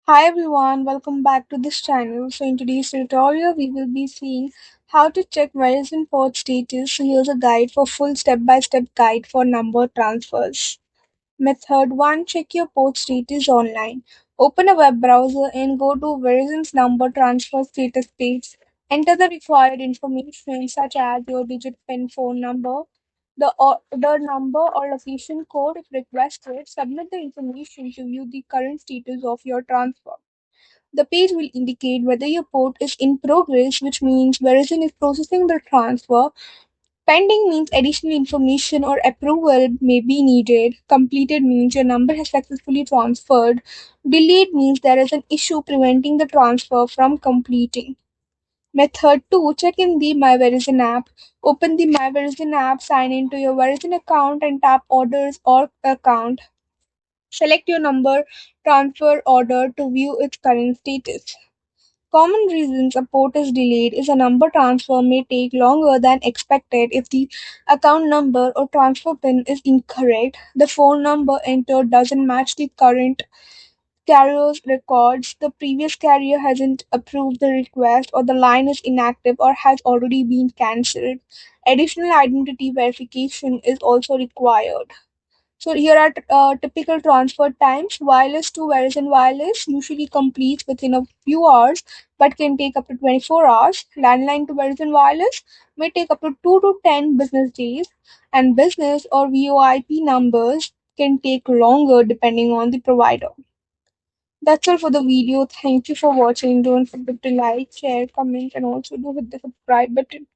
Hi everyone, welcome back to this channel. So in today's tutorial, we will be seeing how to check Verizon port status. So here's a guide for full step-by-step guide for number transfers. Method 1. Check your port status online. Open a web browser and go to Verizon's number transfer status page. Enter the required information such as your digit PIN phone number, the order number or location code if requested. Submit the information to view the current status of your transfer. The page will indicate whether your port is in progress, which means Verizon is processing the transfer. Pending means additional information or approval may be needed. Completed means your number has successfully transferred. Delayed means there is an issue preventing the transfer from completing. Method 2. Check in the My Verizon app. Open the My Verizon app, sign into your Verizon account and tap Orders or Account. Select your number transfer order to view its current status. Common reasons a port is delayed is a number transfer may take longer than expected if the account number or transfer PIN is incorrect, the phone number entered doesn't match the current carrier's records, the previous carrier hasn't approved the request, or the line is inactive or has already been cancelled. Additional identity verification is also required. So here are typical transfer times. Wireless to Verizon Wireless usually completes within a few hours but can take up to 24 hours. Landline to Verizon Wireless may take up to 2 to 10 business days, and business or VoIP numbers can take longer depending on the provider. That's all for the video. Thank you for watching. Don't forget to like, share, comment, and also do hit the subscribe button.